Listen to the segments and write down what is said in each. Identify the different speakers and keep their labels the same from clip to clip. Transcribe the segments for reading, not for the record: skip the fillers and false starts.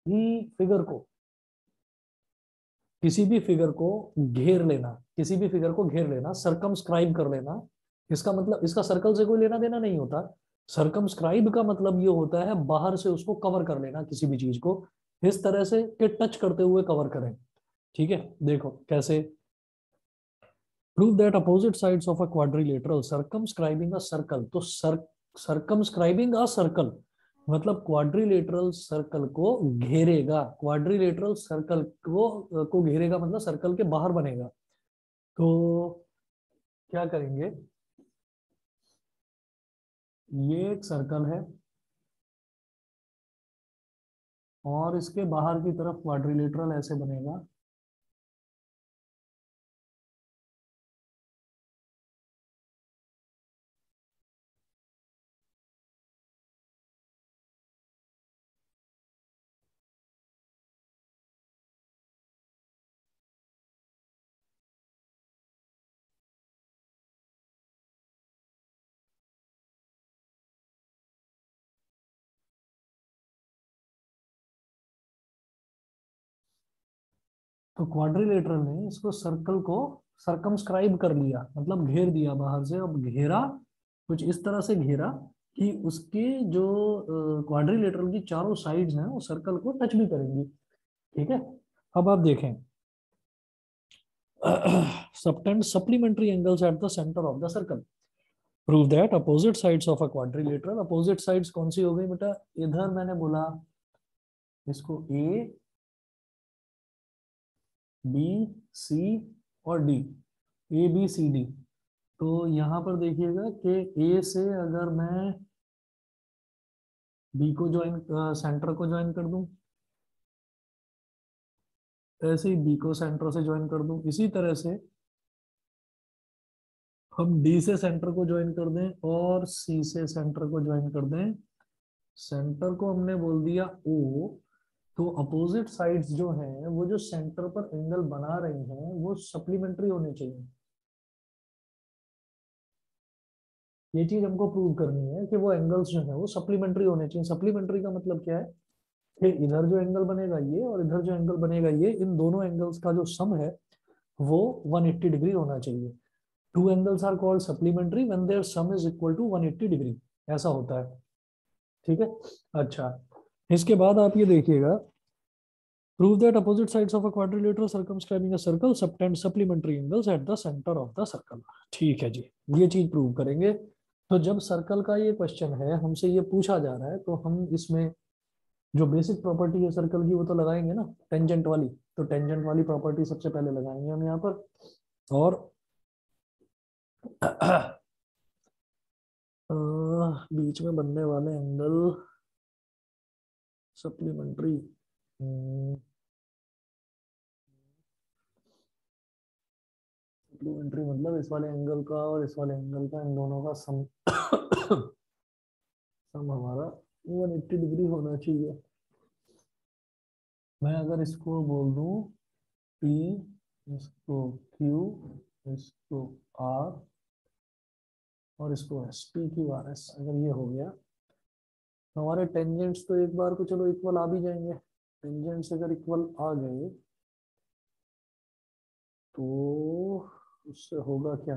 Speaker 1: भी फिगर को किसी भी फिगर को घेर लेना, किसी भी फिगर को घेर लेना, सरकमस्क्राइब कर लेना। इसका मतलब इसका सर्कल से कोई लेना देना नहीं होता। सरकमस्क्राइब का मतलब ये होता है बाहर से उसको कवर कर लेना, किसी भी चीज को इस तरह से कि टच करते हुए कवर करें। ठीक है, देखो कैसे। Prove that opposite sides of a quadrilateral circumscribing a circle. तो सर्कमस्क्राइबिंग अ सर्कल मतलब क्वाड्रिलेटरल सर्कल को घेरेगा, क्वाड्रिलेटरल सर्कल को घेरेगा मतलब सर्कल के बाहर बनेगा। तो क्या करेंगे, ये एक सर्कल है और इसके बाहर की तरफ क्वाड्रिलेटरल ऐसे बनेगा। तो क्वाड्रिलेटरल ने इसको सर्कल को सरकमस्क्राइब कर लिया, मतलब घेर दिया बाहर से। अब घेरा कुछ इस तरह से घेरा कि उसके जो क्वाड्रिलेटरल की चारों साइड्स हैं वो सर्कल को टच भी करेंगी। ठीक है, अब आप देखें subtend supplementary angles at the centre of the circle. Prove that opposite sides of a quadrilateral. Opposite sides कौन सी हो गई बेटा, इधर मैंने बोला इसको ए बी सी और D, A B C D. तो यहाँ पर देखिएगा कि ए से अगर मैं बी को ज्वाइन, सेंटर को ज्वाइन कर दूं, ऐसे ही बी को सेंटर से ज्वाइन कर दूं, इसी तरह से हम डी से सेंटर को ज्वाइन कर दें और सी से सेंटर को ज्वाइन कर दें। सेंटर को हमने बोल दिया ओ। तो अपोजिट साइड्स जो हैं वो जो सेंटर पर एंगल बना रही हैं वो सप्लीमेंट्री होने चाहिए। ये चीज हमको प्रूव करनी है कि वो एंगल्स जो है वो सप्लीमेंट्री होने चाहिए। सप्लीमेंट्री का मतलब क्या है कि इधर जो एंगल बनेगा ये और इधर जो एंगल बनेगा ये, इन दोनों एंगल्स का जो सम है वो 180 डिग्री होना चाहिए। Two angles are called supplementary when their sum is equal to 180 degree, ऐसा होता है। ठीक है, अच्छा, इसके बाद आप ये देखिएगा, prove that opposite sides of a quadrilateral circumscribing a circle subtend supplementary angles at the centre of the circle. ठीक है जी, ये चीज प्रूव करेंगे। तो जब सर्कल का ये क्वेश्चन है, हमसे ये पूछा जा रहा है, तो हम इसमें जो बेसिक प्रॉपर्टी है सर्कल की वो तो लगाएंगे ना, टेंजेंट वाली। तो टेंजेंट वाली प्रॉपर्टी सबसे पहले लगाएंगे हम यहाँ पर। और बीच में बनने वाले एंगल सप्लीमेंट्री, सप्लीमेंट्री मतलब इस वाले एंगल का और इस वाले एंगल का, इन दोनों का सम सम हमारा 180 डिग्री होना चाहिए। मैं अगर इसको बोल दूं P, इसको Q, इसको R और इसको S, P Q R S, अगर ये हो गया तो हमारे टेंजेंट्स तो एक बार को चलो इक्वल आ भी जाएंगे। टेंजेंट्स अगर इक्वल आ गए तो उससे होगा क्या,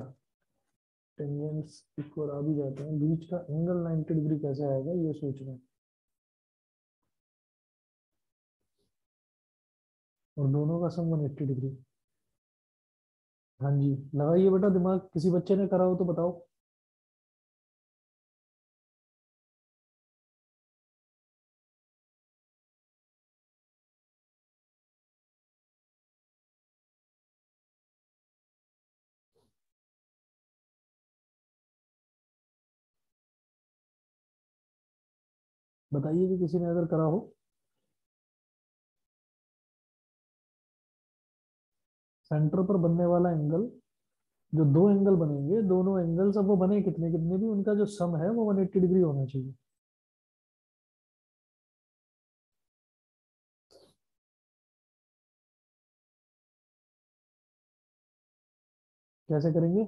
Speaker 1: टेंजेंट्स इक्वल आ भी जाते हैं, बीच का एंगल 90 डिग्री कैसे आएगा ये सोच रहे हैं। और दोनों का सम 180 डिग्री। हाँ जी, लगाइए बेटा दिमाग, किसी बच्चे ने करा हो तो बताओ। बताइए कि किसी ने अगर करा हो। सेंटर पर बनने वाला एंगल, जो दो एंगल बनेंगे, दोनों एंगल्स अब वो बने कितने कितने भी, उनका जो सम है वो 180 डिग्री होना चाहिए। कैसे करेंगे,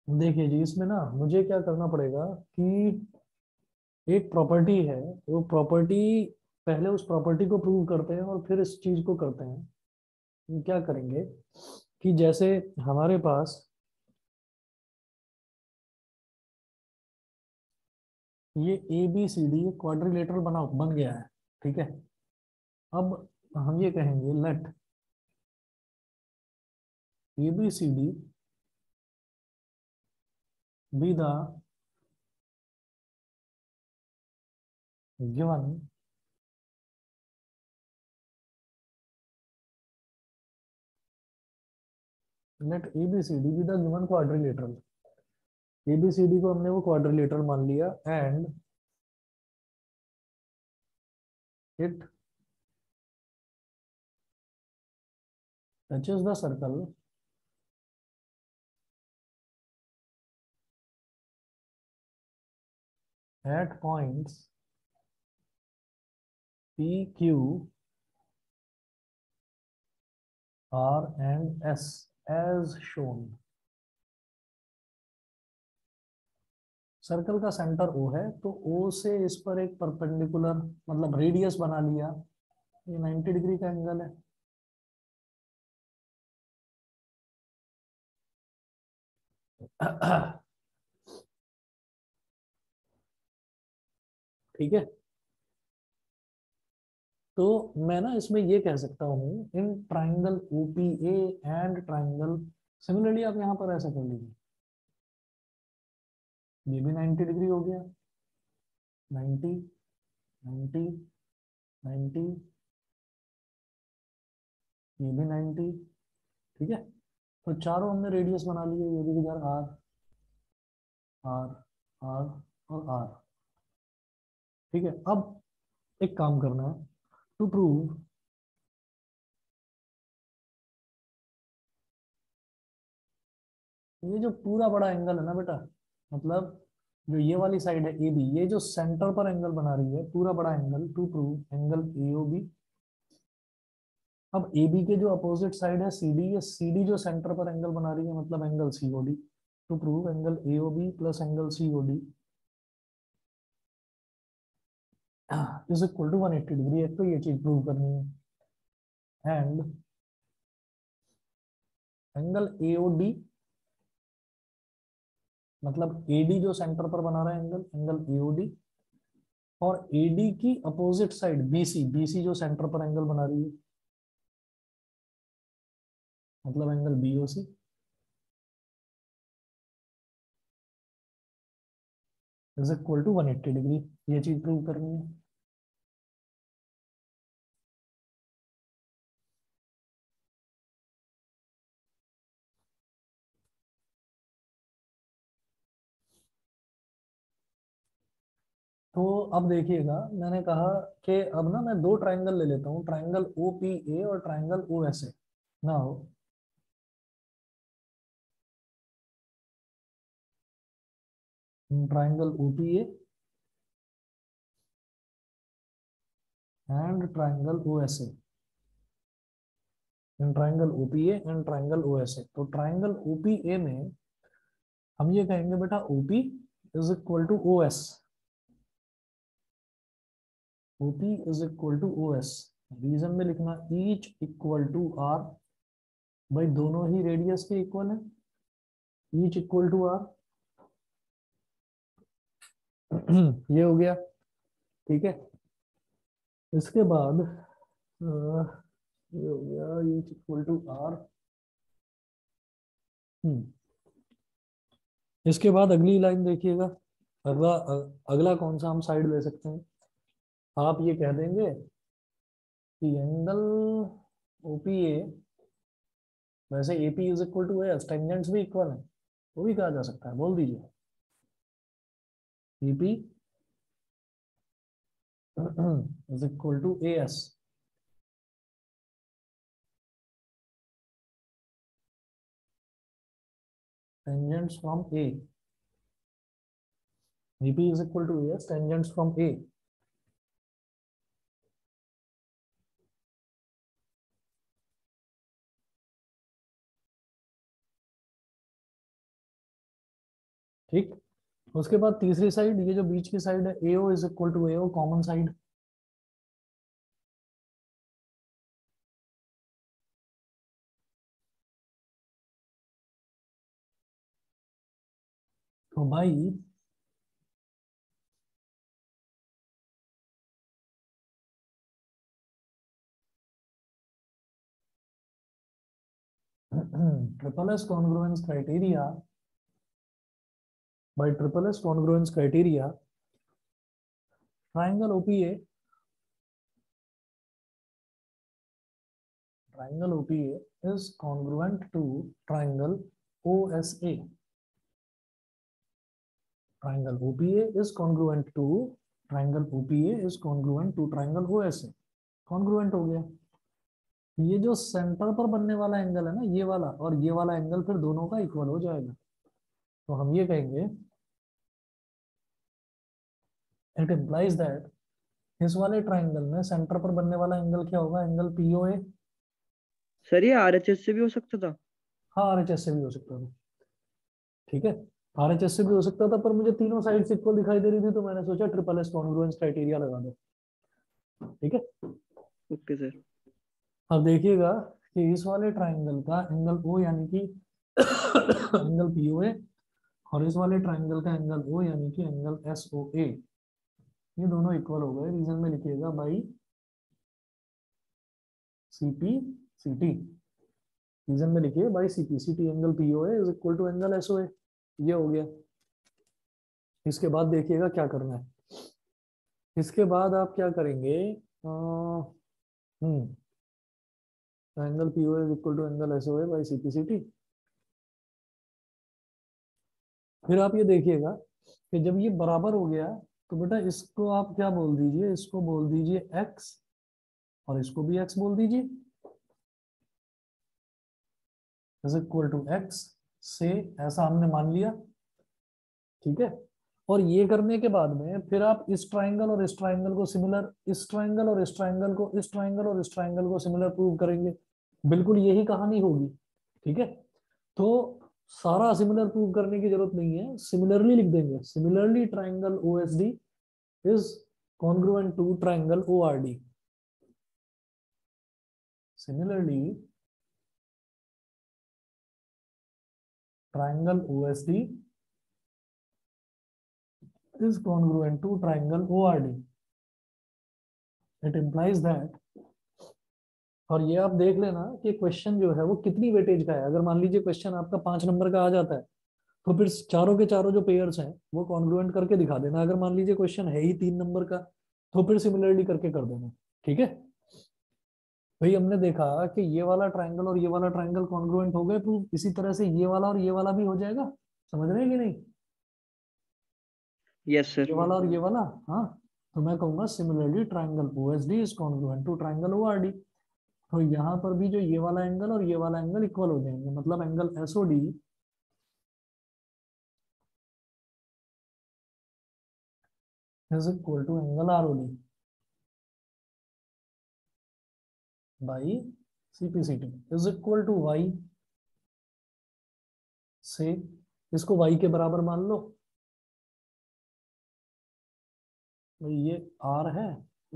Speaker 1: देखिए जी, इसमें ना मुझे क्या करना पड़ेगा कि एक प्रॉपर्टी है, वो प्रॉपर्टी, पहले उस प्रॉपर्टी को प्रूव करते हैं और फिर इस चीज को करते हैं। हम क्या करेंगे कि जैसे हमारे पास ये A B C D quadrilateral बन गया है, ठीक है। अब हम ये कहेंगे let A B C D be the given let A B C D be the given quadrilateral. A B C D को हमने वो क्वाड्रिलेटरल मान लिया, and it touches the circle at points P, Q, R and S as shown। Circle का centre O है, तो O से इस पर एक परपेंडिकुलर मतलब रेडियस बना लिया। ये 90 डिग्री का एंगल है। ठीक है, तो मैं ना इसमें ये कह सकता हूँ in triangle OPA and triangle, similarly आप यहाँ पर ऐसा कर लीजिए, ये भी 90 डिग्री हो गया, 90, 90, 90, ये भी 90। ठीक है, तो चारों हमने रेडियस बना लिए, ये भी इधर आर, आर, आर और आर। ठीक है, अब एक काम करना है टू प्रूव ये जो पूरा बड़ा एंगल है ना बेटा, मतलब जो ये वाली साइड है ए बी, ये जो सेंटर पर एंगल बना रही है पूरा बड़ा angle, to prove angle AOB. अब ए बी के जो अपोजिट साइड है सी डी, ये सी डी जो सेंटर पर एंगल बना रही है मतलब angle COD. To prove angle AOB plus angle COD is equal to 180 degree. एक तो ये चीज प्रूव करनी है, एंड एंगल एओडी मतलब एडी जो सेंटर पर बना रहा है एंगल, एंगल एओडी, और एडी की अपोजिट साइड बीसी, बीसी जो सेंटर पर एंगल बना रही है मतलब angle BOC is equal to 180 degree. ये चीज प्रूव करनी है। तो अब देखिएगा, मैंने कहा कि अब ना मैं दो ट्राइंगल ले लेता हूँ, ट्राइंगल ओ पी ए और triangle O S A. Now triangle O P A and triangle O S A, in triangle OPA and triangle OSA. तो ट्राइंगल ओपीए में हम ये कहेंगे बेटा OP is equal to O S, OP is equal to O S. Reason में लिखना each equal to R, भाई दोनों ही रेडियस के इक्वल है, ईच इक्वल टू आर। ये हो गया, ठीक है। इसके बाद ये हो गया ईच इक्वल टू आर। इसके बाद अगली लाइन देखिएगा, अगला कौन सा हम साइड ले सकते हैं। आप ये कह देंगे कि एंगल ओपीए, वैसे AP is equal to S, tangents भी इक्वल है, वो भी कहा जा सकता है, बोल दीजिए EP is equal to A S. Tangents from A, EP is equal to A S tangents from A. ठीक। उसके बाद तीसरी साइड, ये जो बीच की साइड है AO is equal to AO, common side. तो भाई triple S congruence criteria, by triple S congruence criteria, triangle OPA, triangle OPA is congruent to triangle OSA. Triangle OPA is congruent to triangle OPA is congruent to triangle OSA. congruent हो गया। ये जो centre पर बनने वाला angle है ना, ये वाला और ये वाला एंगल फिर दोनों का इक्वल हो जाएगा। तो हम ये कहेंगे इट इम्प्लाइज दैट इस वाले ट्राइंगल में सेंटर पर बनने वाला एंगल क्या होगा, एंगल POA।
Speaker 2: सर ये RHS से भी हो सकता था।
Speaker 1: हाँ RHS से भी हो सकता था, ठीक है। RHS से भी हो सकता था, पर मुझे तीनों साइड इक्वल दिखाई दे रही थी, तो मैंने सोचा ट्रिपल एस कॉन्ग्रुएंस क्राइटेरिया लगा दो, ठीक है।
Speaker 2: Okay sir.
Speaker 1: अब देखिएगा कि इस वाले ट्राइंगल का एंगल O यानी कि एंगल POA, और इस वाले ट्राइंगल का एंगल O यानी कि एंगल SOA, ये दोनों इक्वल हो गए। रीजन में लिखिएगा बाई CP/CT। रीजन में लिखिए by CP/CT, angle POA is equal to angle SOA। ये हो गया। इसके बाद देखिएगा क्या करना है। इसके बाद आप क्या करेंगे, angle POA is equal to angle SOA by CP/CT। फिर आप ये देखिएगा कि जब ये बराबर हो गया, तो बेटा इसको आप क्या बोल दीजिए, इसको बोल दीजिए x, और इसको भी x बोल दीजिए, इज इक्वल टू x से, ऐसा हमने मान लिया, ठीक है। और ये करने के बाद में फिर आप इस ट्राइंगल और इस ट्राइंगल को सिमिलर, इस ट्राइंगल और इस ट्राइंगल को, इस ट्राइंगल और इस ट्राइंगल को सिमिलर प्रूव करेंगे। बिल्कुल यही कहानी होगी, ठीक है। तो सारा सिमिलर प्रूव करने की जरूरत नहीं है, सिमिलरली लिख देंगे। Similarly triangle OSD is congruent to triangle ORD. Similarly, triangle OSD is congruent to triangle ORD. It implies that, और ये आप देख लेना कि क्वेश्चन जो है वो कितनी वेटेज का है। अगर मान लीजिए क्वेश्चन आपका 5 नंबर का आ जाता है, तो फिर चारों के चारों जो पेयर्स हैं वो कॉन्ग्रुएंट करके दिखा देना। अगर मान लीजिए क्वेश्चन है ही 3 नंबर का, तो फिर सिमिलरली करके कर देना, ठीक है। भाई हमने देखा कि ये वाला ट्राइंगल और ये वाला ट्राइंगल कॉन्ग्रुएंट हो गए प्रूफ, इसी तरह से ये वाला और ये वाला भी हो जाएगा। समझ रहे हैं कि नहीं?
Speaker 2: यस
Speaker 1: ये
Speaker 2: सर।
Speaker 1: वाला और ये वाला, हाँ। तो मैं कहूंगा similarly triangle OSD is congruent to triangle ORD। तो यहाँ पर भी जो ये वाला एंगल और ये वाला एंगल इक्वल हो जाएंगे, मतलब angle SOD is equal to angle ROD by CP/CT is equal to y से, इसको y के बराबर मान लो, तो ये R है,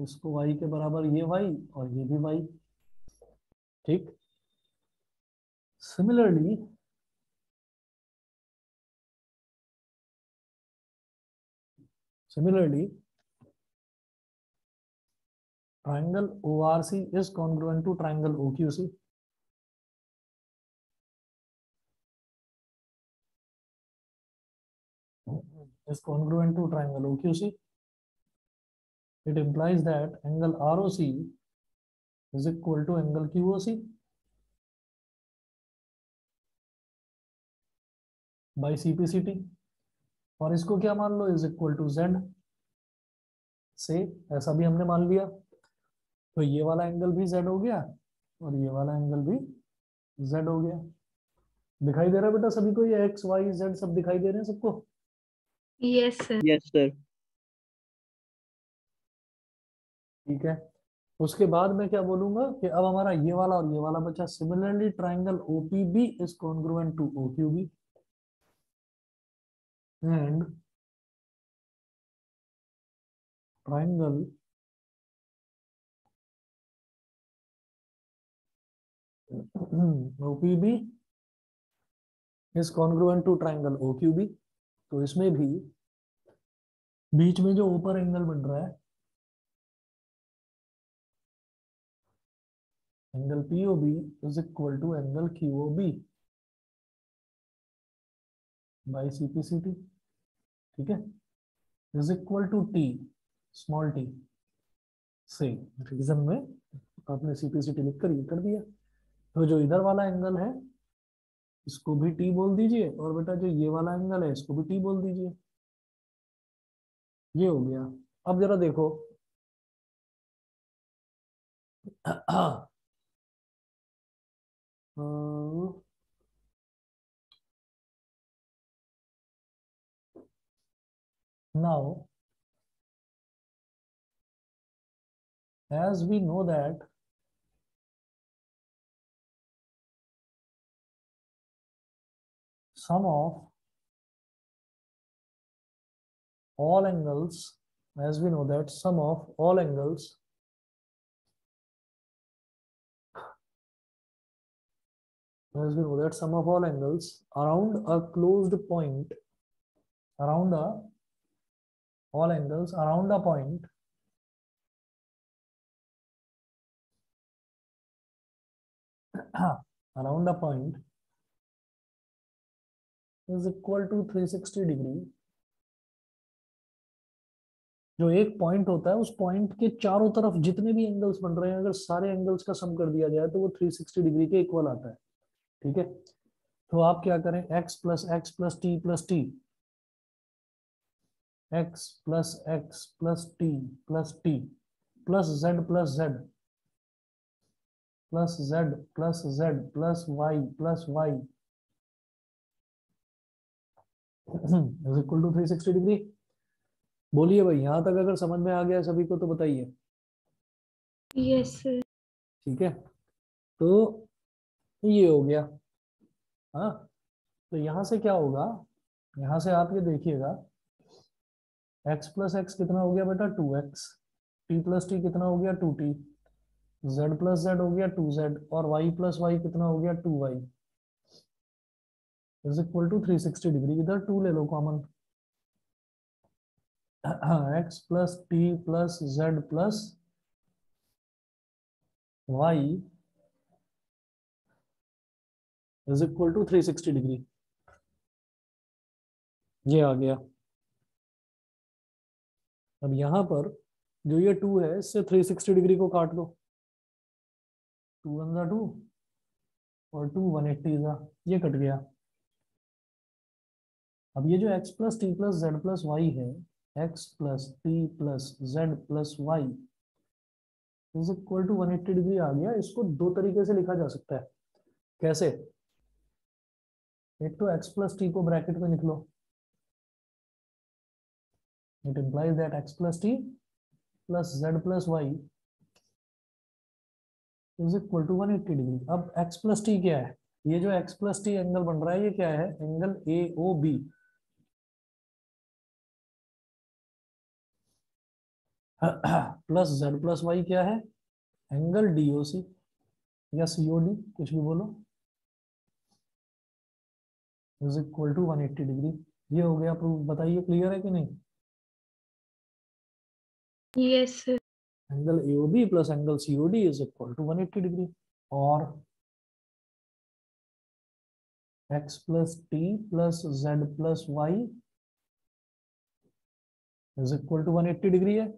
Speaker 1: इसको y के बराबर ये y, और ये भी y, ठीक। Similarly triangle ORC is congruent to triangle OQC। is congruent to triangle OQC. It implies that angle ROC is equal to angle QOC by CP/CT, और इसको क्या मान लो, इज इक्वल टू Z से, ऐसा भी हमने मान लिया। तो ये वाला एंगल भी Z हो गया और ये वाला एंगल भी Z हो गया। दिखाई दे रहा है बेटा सभी को, ये X Y Z सब दिखाई दे रहे हैं सबको?
Speaker 3: Yes sir.
Speaker 2: Yes sir.
Speaker 1: ठीक है। उसके बाद मैं क्या बोलूंगा कि अब हमारा ये वाला और ये वाला बचा। Similarly triangle OPB is congruent to OQB। and triangle OPB is congruent to triangle OQB। तो इसमें भी बीच में जो ऊपर एंगल बन रहा है angle POB is equal to angle QOB by CPCT, ठीक है, is equal to T small t से रीजन में आपने CPCT लिखकर ये कर दिया। तो जो इधर वाला एंगल है इसको भी T बोल दीजिए और बेटा जो ये वाला एंगल है इसको भी T बोल दीजिए। ये हो गया। अब जरा देखो now as we know that sum of all angles, as we know that sum of all angles as we know that sum of all angles around a closed point, around a all angles around a point around a point is equal to 360 degree. जो एक point होता है उस point के चारों तरफ जितने भी एंगल्स बन रहे हैं अगर सारे एंगल्स का सम कर दिया जाए तो वो 360 डिग्री के इक्वल आता है, ठीक है। तो आप क्या करें, x plus X plus T plus T, X plus X plus T plus T plus Z plus Z plus Z plus Z plus Y plus Y is equal to 360 degree. बोलिए भाई, यहां तक अगर समझ में आ गया सभी को तो बताइए।
Speaker 3: Yes sir.
Speaker 1: ठीक है, तो ये हो गया। हाँ, तो यहां से क्या होगा, यहां से आप ये देखिएगा x प्लस एक्स कितना हो गया बेटा 2x, t प्लस टी कितना हो गया 2t, z प्लस जेड हो गया 2z और y प्लस वाई कितना हो गया 2y is equal to 360 degree. इधर 2 ले लो common, x plus T plus Z plus Y is equal to 360 degree. ये आ गया। अब यहां पर जो ये 2 है इससे 360 डिग्री को काट दो, 2 वन जा 2 और 2 180 जा, ये कट गया। अब ये जो x plus T plus Z plus Y है, x plus T plus Z plus Y is equal to 180 degree आ गया। इसको दो तरीके से लिखा जा सकता है। कैसे, एक तो x प्लस टी को ब्रैकेट में लिख लो, it implies that x plus T plus Z plus Y is equal to 180 degree. अब x प्लस टी क्या है, ये जो x प्लस टी एंगल बन रहा है ये क्या है, angle AOB। Plus Z plus Y क्या है, एंगल DOC या COD, कुछ भी बोलो, इज इक्वल टू 180 डिग्री। ये हो गया प्रूफ। बताइए क्लियर है कि नहीं।
Speaker 3: Yes sir.
Speaker 1: Angle AOB plus angle COD is equal to 180 degree. और x plus T plus Z plus Y is equal to 180 degree है।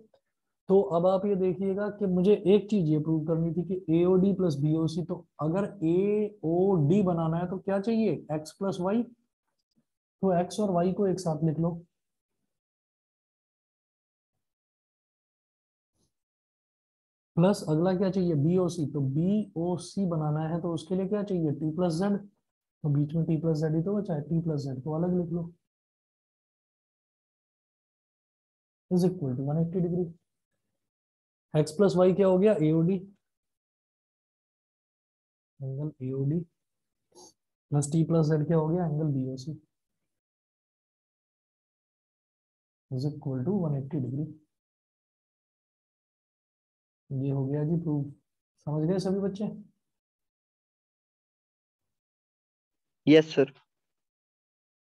Speaker 1: तो अब आप ये देखिएगा कि मुझे एक चीज ये प्रूव करनी थी कि AOD प्लस BOC, तो अगर AOD बनाना है तो क्या चाहिए, x प्लस वाई। तो x और y को एक साथ लिख लो, प्लस अगला क्या चाहिए BOC। तो BOC बनाना है तो उसके लिए क्या चाहिए t प्लस जेड। तो बीच में t प्लस जेड ही तो बचा है, t प्लस जेड को अलग लिख लो, is equal to 180 degree. x plus Y क्या हो गया AOD, angle AOD plus t plus Z क्या हो गया angle BOC। Is equal to 180 degree. ये हो गया जी प्रूव। समझ गए सभी बच्चे?
Speaker 2: Yes sir.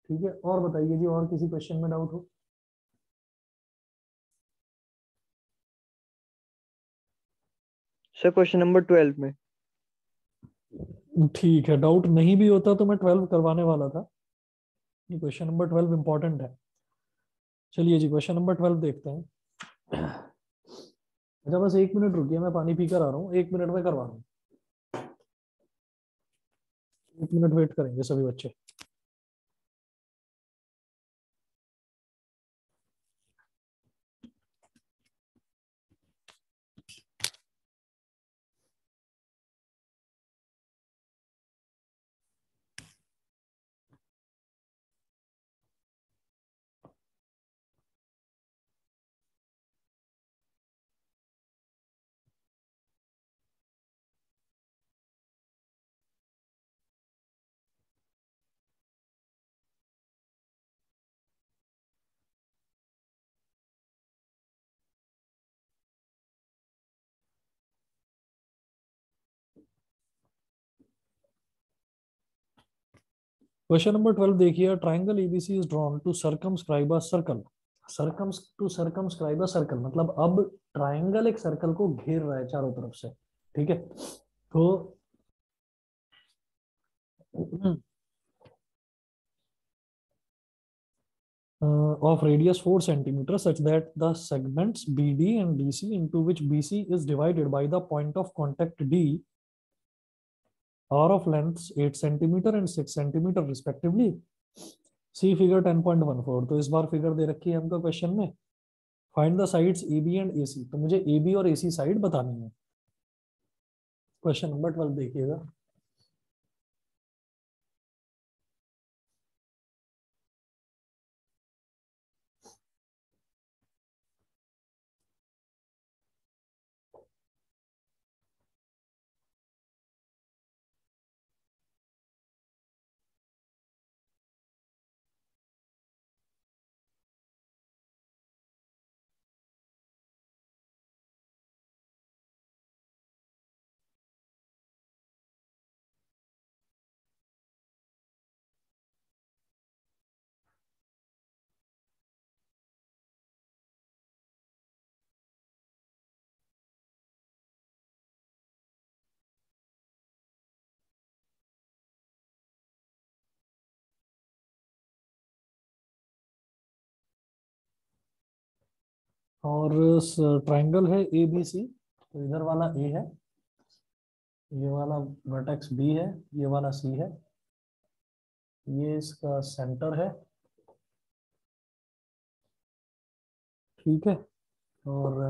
Speaker 1: ठीक है, और बताइए जी, और किसी क्वेश्चन में डाउट हो?
Speaker 2: सर क्वेश्चन नंबर 12 में।
Speaker 1: ठीक है, डाउट नहीं भी होता तो मैं 12 करवाने वाला था। ये क्वेश्चन नंबर 12 इंपॉर्टेंट है। चलिए जी, क्वेश्चन नंबर 12 देखते हैं। अच्छा, बस 1 मिनट रुकिए, मैं पानी पी कर आ रहा हूँ, 1 मिनट में करवा रहा हूँ। 1 मिनट वेट करेंगे सभी बच्चे। क्वेश्चन नंबर 12 देखिए, triangle ABC is drawn to circumscribe a circle. Circumscribe a circle मतलब अब ट्राइंगल एक सर्कल को घेर रहा है चारों तरफ से। ठीक है, तो of radius 4 centimeter such that the segments BD and DC into which BC is divided by the point of contact D are of lengths 8 centimeter and 6 centimeter respectively. See figure 10.14। तो इस बार फिगर दे रखी है हमको question में। Find the sides AB and AC। तो मुझे AB और AC side बतानी है। क्वेश्चन नंबर 12 देखिएगा। और ट्राइंगल है ABC, तो इधर वाला A है, ये वाला वर्टेक्स B है, ये वाला C है, ये इसका सेंटर है। ठीक है, और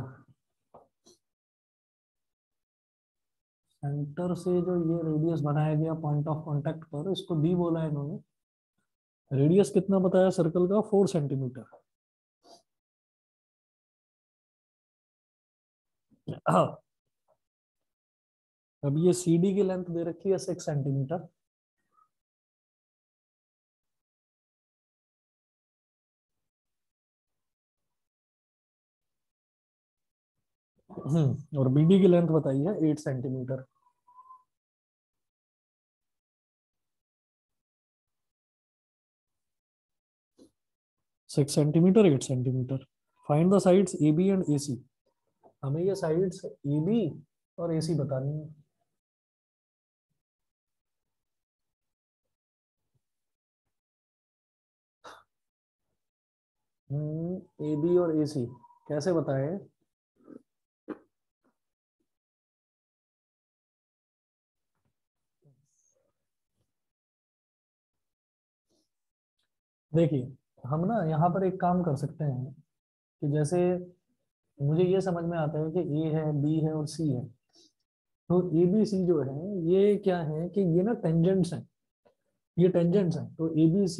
Speaker 1: सेंटर से जो ये रेडियस बनाया गया पॉइंट ऑफ कांटेक्ट पर, इसको डी बोला है इन्होंने। रेडियस कितना बताया सर्कल का? 4 सेंटीमीटर। अब ये सी डी की लेंथ दे रखी है 6 सेंटीमीटर। और BD की लेंथ बताई है 8 centimetre. Six centimetre 8 centimetre. Find the sides AB and AC। हमें ये साइड्स AB और AC बतानी है। AB और AC कैसे बताए? देखिए, हम ना यहाँ पर एक काम कर सकते हैं कि जैसे मुझे ये समझ में आता है कि A है, B है और C है। तो ABC जो है ये क्या है कि ये ना टेंजेंट्स हैं, ये टेंजेंट्स हैं। तो ABC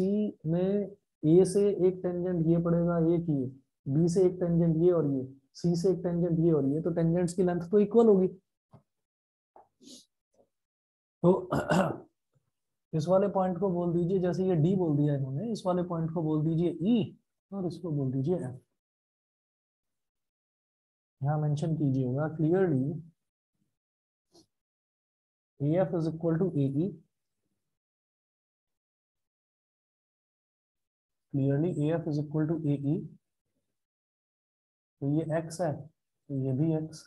Speaker 1: में A से एक टेंजेंट ये पड़ेगा, एक ये, B से एक टेंजेंट ये, और ये C से एक टेंजेंट ये, और ये, तो टेंजेंट्स की लेंथ तो इक्वल होगी। तो इस वाले पॉइंट को बोल दीजिए, जैसे ये D बोल दिया इन्होंने, इस वाले पॉइंट को बोल दीजिए E, और इसको बोल दीजिए एफ। यहाँ मेंशन कीजिएगा clearly AF is equal to AE, clearly AF is equal to AE। तो ये x है, तो ये भी x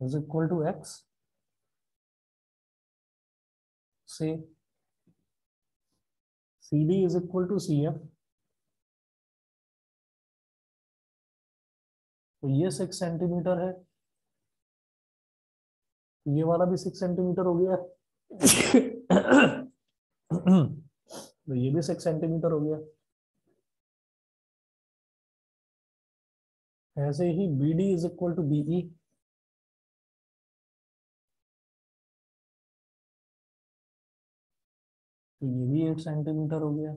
Speaker 1: is equal to x से CD is equal to CF। तो ये 6 सेंटीमीटर है, ये वाला भी 6 सेंटीमीटर हो गया। तो ये भी 6 सेंटीमीटर हो गया। ऐसे ही BD is equal to BE। तो ये भी 8 सेंटीमीटर हो गया।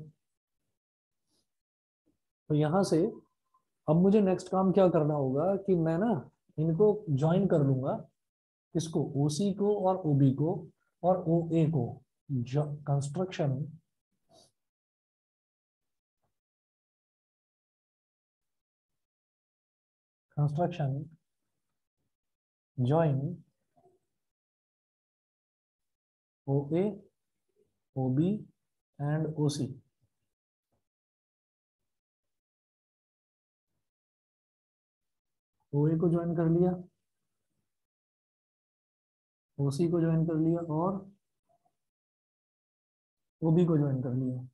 Speaker 1: तो यहां से अब मुझे नेक्स्ट काम क्या करना होगा कि मैं ना इनको ज्वाइन कर लूंगा, इसको OC को और OB को और OA को। Construction construction join OA OB and OC। OA को ज्वाइन कर लिया, OC को ज्वाइन कर लिया और OB को ज्वाइन कर लिया।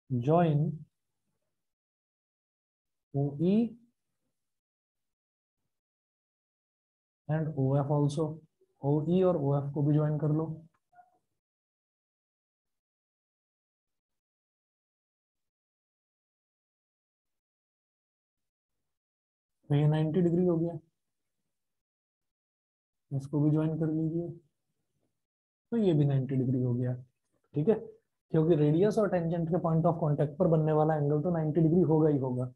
Speaker 1: Join OE and OF also. OE और OF को भी ज्वाइन कर लो। तो ये 90 डिग्री हो गया, इसको भी ज्वाइन कर लीजिए। तो ये भी 90 डिग्री हो गया। ठीक है, क्योंकि रेडियस और टेंजेंट के पॉइंट ऑफ कांटेक्ट पर बनने वाला एंगल तो 90 डिग्री होगा ही होगा।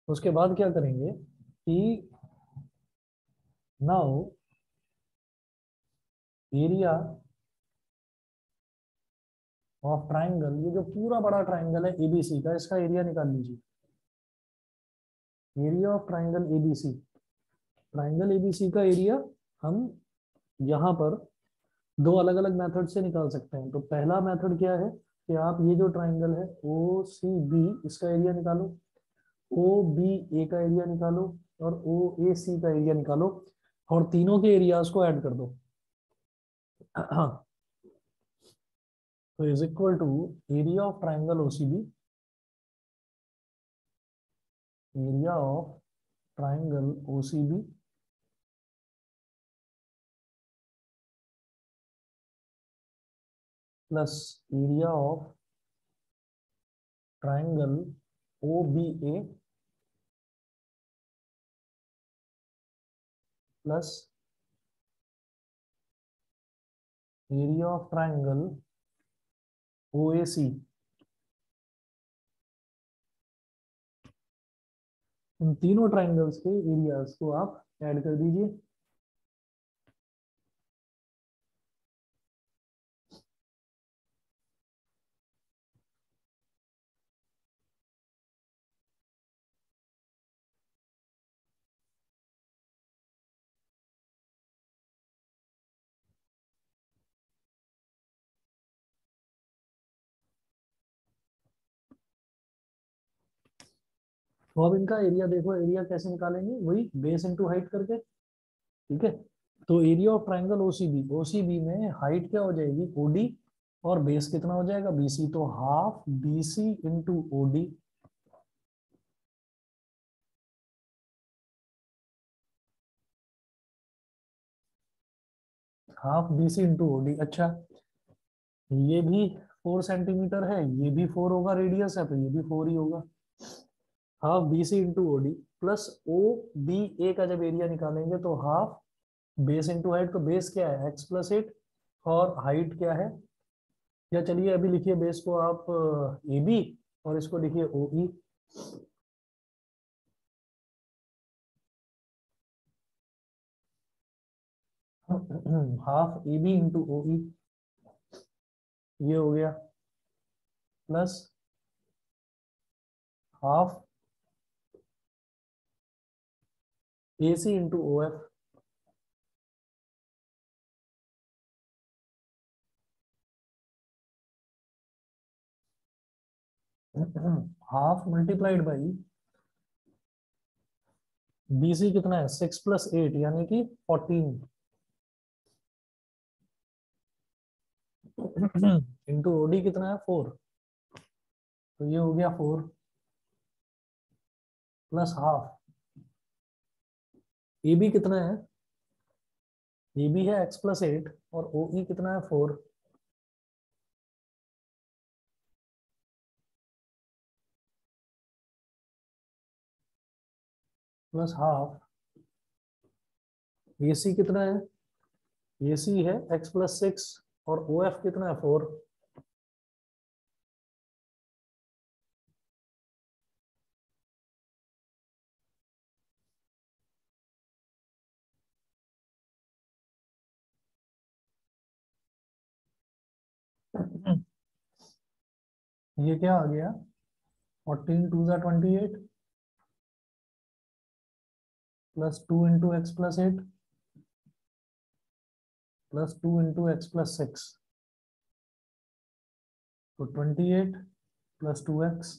Speaker 1: उसके बाद क्या करेंगे कि नाउ एरिया ऑफ ट्राइंगल, ये जो पूरा बड़ा ट्राइंगल है ABC का, इसका एरिया निकाल लीजिए। Area of triangle ABC, triangle ABC का एरिया हम यहाँ पर दो अलग अलग मेथड से निकाल सकते हैं। तो पहला मेथड क्या है कि आप ये जो ट्राइंगल है OCB, इसका एरिया निकालो, OBA का एरिया निकालो और OAC का एरिया निकालो और तीनों के एरियाज को ऐड कर दो। तो is equal to area of triangle OCB, area of triangle OCB plus area of triangle OBA plus area of triangle OAC। इन तीनों ट्राइंगल्स के एरियाज को आप ऐड कर दीजिए। तो अब इनका एरिया देखो, एरिया कैसे निकालेंगे, वही बेस इनटू हाइट करके। ठीक है, तो एरिया ऑफ ट्राइंगल OCB में हाइट क्या हो जाएगी OD और बेस कितना हो जाएगा BC, तो half BC into OD। Half BC into OD। अच्छा, ये भी 4 सेंटीमीटर है, ये भी 4 होगा, रेडियस है तो ये भी 4 ही होगा। Half BC into OD plus OBA का जब एरिया निकालेंगे तो हाफ बेस इंटू हाइट, तो बेस क्या है x प्लस 8 और हाइट क्या है, या चलिए अभी लिखिए बेस को आप AB और इसको लिखिए OE। Half AB into OE ये हो गया plus half AC into OF, half multiplied by BC कितना है 6 + 8 यानी कि 14 इंटू OD कितना है 4, तो ये हो गया 4 प्लस हाफ AB कितना है, AB है x + 8 और OE कितना है 4, प्लस हाफ AC कितना है, AC है x + 6 और OF कितना है 4, ये क्या आ गया 14 2 = 28 plus 2 into x + 8 plus 2 into x + 6, तो 28 plus 2x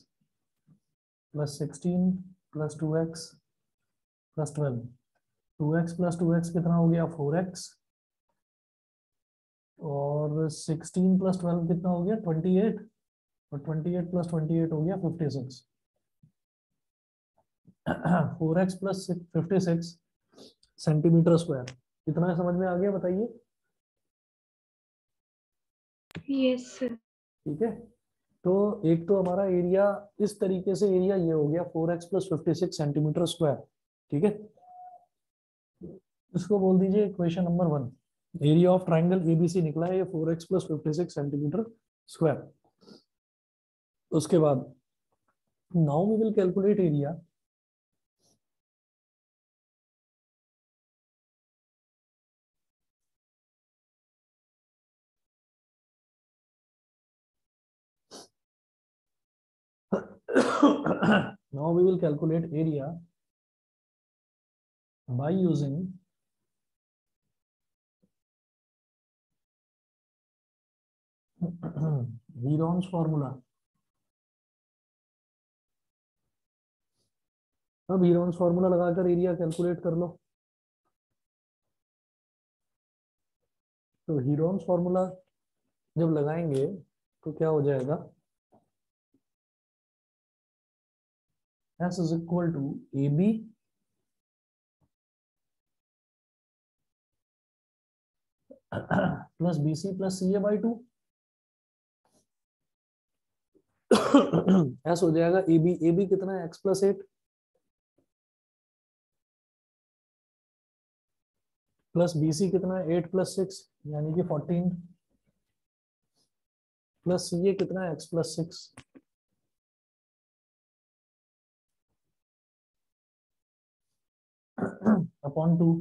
Speaker 1: plus 16 plus 2x plus 12, 2x + 2x कितना हो गया 4x और 16 + 12 कितना हो गया 28 और 28 + 28 हो गया 56, 4x + 56 सेंटीमीटर स्क्वायर। कितना समझ में आ गया बताइए?
Speaker 3: Yes sir.
Speaker 1: ठीक है, तो एक तो हमारा एरिया इस तरीके से, एरिया ये हो गया 4x + 56 सेंटीमीटर स्क्वायर। ठीक है, इसको बोल दीजिए equation number 1। Area of triangle ABC निकला है ये 4x + 56 सेंटीमीटर स्क्वायर। उसके बाद now we will calculate area now we will calculate area by using Heron's formula। अब हीरोन्स फॉर्मूला लगाकर एरिया कैलकुलेट कर लो। तो हीरोन्स फॉर्मूला जब लगाएंगे तो क्या हो जाएगा, S = AB plus BC plus CA/2। S हो जाएगा AB कितना है x + 8 प्लस BC कितना है 8 + 6 यानी कि 14 प्लस CA कितना है x + 6 अपॉन 2।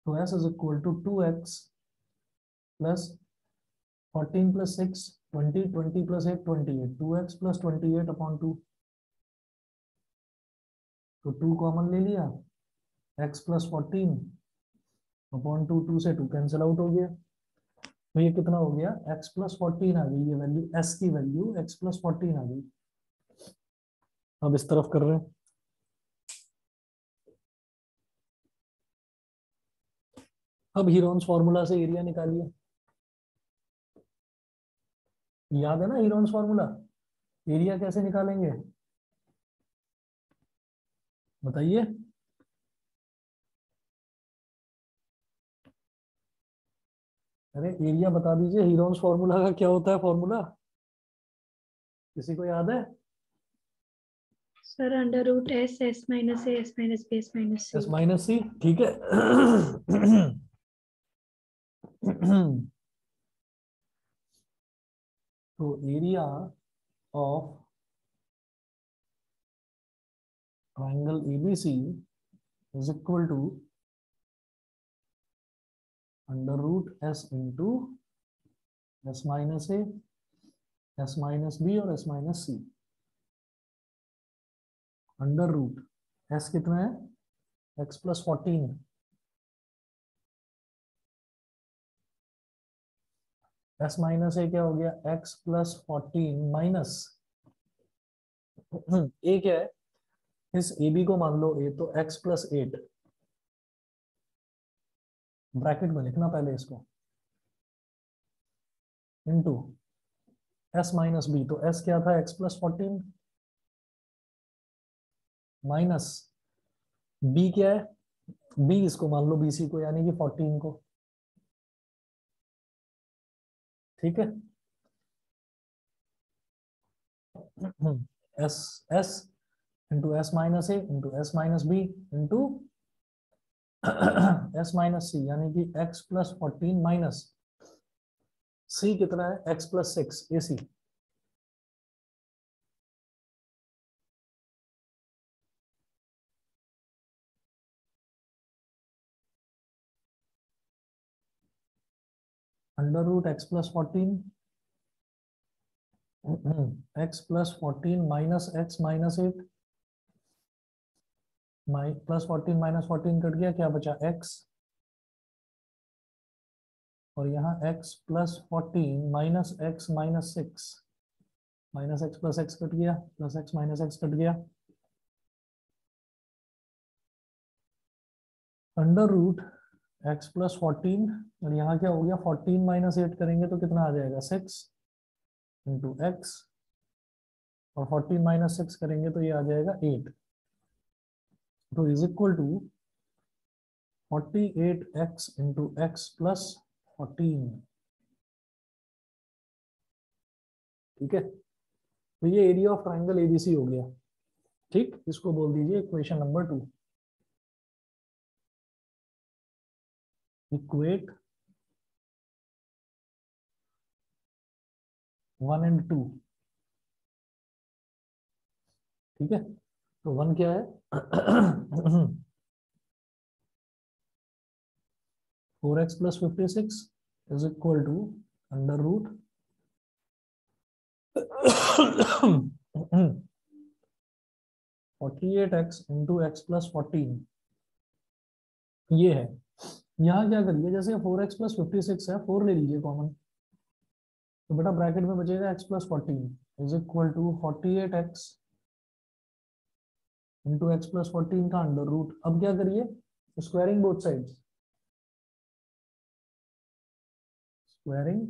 Speaker 1: तो S = 2x plus 14 + 6 20 20 + 8 28 2x + 28 upon 2। तो 2 कॉमन ले लिया, x + 14 अपॉन 2, 2 से 2 कैंसिल आउट हो गया। तो ये कितना हो गया x + 14 आ गई, ये वैल्यू s की वैल्यू x + 14 आ गई। अब इस तरफ कर रहे हैं, अब हीरोन्स फॉर्मूला से एरिया निकालिए। याद है ना हीरोन्स फॉर्मूला? एरिया कैसे निकालेंगे बताइए? अरे एरिया बता दीजिए, हीरोन्स फॉर्मूला का क्या होता है फॉर्मूला, किसी को याद है?
Speaker 3: Sir √S S - A S - B S -
Speaker 1: S
Speaker 3: C।
Speaker 1: - C, ठीक है। तो area of triangle ABC is equal to √S into S minus A, S minus B और S minus C, under root S कितना है, X plus 14, S minus A क्या हो गया, x plus 14 minus A क्या है, इस ए बी को मान लो ए, तो एक्स प्लस 8, ब्रैकेट में लिखना पहले इसको, इनटू एस माइनस बी, तो एस क्या था, एक्स प्लस 14 माइनस बी क्या है, बी इसको मान लो बी सी को, यानी कि 14 को, ठीक है। S S into S minus A into S minus B into S minus C, यानी कि एक्स प्लस 14 माइनस सी कितना है, X plus 6 A C, under root X plus 14, X plus 14 minus X minus 8, plus 14 minus 14 cut गया, क्या बचा X, और यहाँ x plus 14 minus X minus 6, minus X plus X cut गया, plus x minus x cut गया, under root X plus 14, और यहाँ क्या हो गया, 14 माइनस 8 करेंगे तो कितना आ जाएगा, 6 इंटू एक्स, और 14 माइनस 6 करेंगे तो ये आ जाएगा 8, तो is equal to 48x into X plus 14, ठीक है। तो ये एरिया ऑफ ट्राइंगल एबीसी हो गया, ठीक, इसको बोल दीजिए इक्वेशन नंबर 2। इक्वेट 1 एंड 2, ठीक है। तो 1 क्या है, 4x plus 56 is equal to under root 48x into X plus 14, ये है। यहाँ क्या करिए, जैसे 4x प्लस 56 है, 4 ले लीजिए कॉमन, तो बेटा ब्रैकेट में बचेगा x plus 14 is equal to 48x into X plus 14 का अंडर रूट। अब क्या करिए, squaring both sides, squaring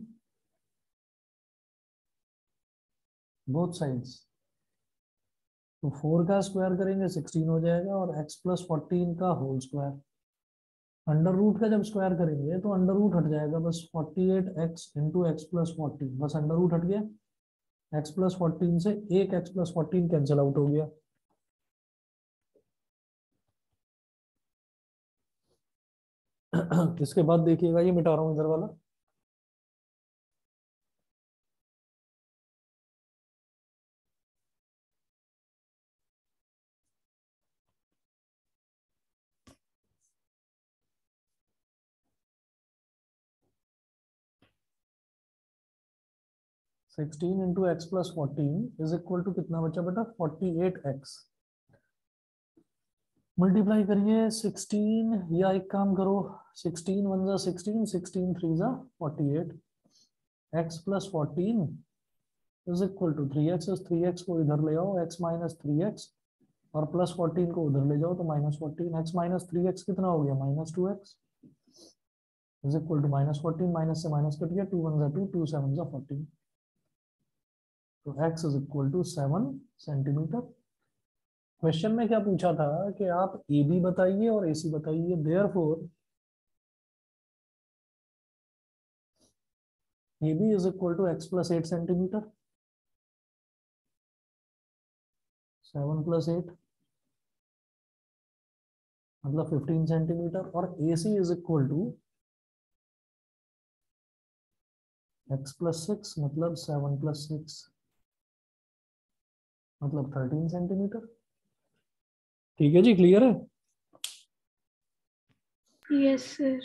Speaker 1: both sides, तो 4 का स्क्वायर करेंगे 16 हो जाएगा, और x प्लस 14 का होल स्क्वायर, अंडर रूट का जब स्क्वायर करेंगे तो अंडर रूट हट जाएगा, बस 48x इंटू एक्स प्लस 14, बस अंडर रूट हट गया, x प्लस 14 से एक x प्लस 14 कैंसिल आउट हो गया, इसके बाद देखिएगा, ये मिटा रहा हूं इधर वाला, sixteen into X plus 14 is equal to कितना बचा बेटा, 48x, मल्टीप्लाई करिए 16, या एक काम करो, 16 1 जा 16, 16 3 जा 48, x plus 14 is equal to 3x, इस 3x को इधर ले आओ, x माइनस 3x, और प्लस 14 को उधर ले जाओ तो माइनस 14, x माइनस 3x कितना हो गया, minus 2x, is equal to minus 14, minus से माइनस कट गया, 2 1 जा 2, 2 7 जा 14, तो x is equal to 7 centimetre. Question में क्या पूछा था कि आप ए बी बताइए और ए सी बताइए, therefore A B is equal to X plus 8 centimetre, 7 plus 8 मतलब 15 सेंटीमीटर, और A C is equal to X plus 6 मतलब 7 प्लस 6 मतलब 13 सेंटीमीटर। ठीक है जी, क्लियर है,
Speaker 3: यस सर।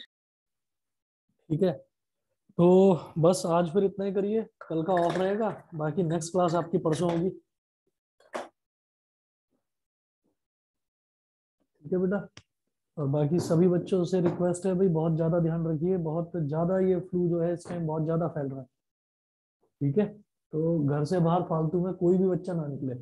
Speaker 1: ठीक है। तो बस आज फिर इतना ही करिए, कल का ऑफ रहेगा, बाकी नेक्स्ट क्लास आपकी परसों होगी। ठीक है बेटा। और बाकी सभी बच्चों से रिक्वेस्ट है भाई, बहुत ज्यादा ध्यान रखिए, बहुत ज्यादा ये फ्लू जो है इस टाइम बहुत ज्यादा फैल रहा है। ठीक है, तो घर से बाहर फालतू में कोई भी बच्चा ना निकले।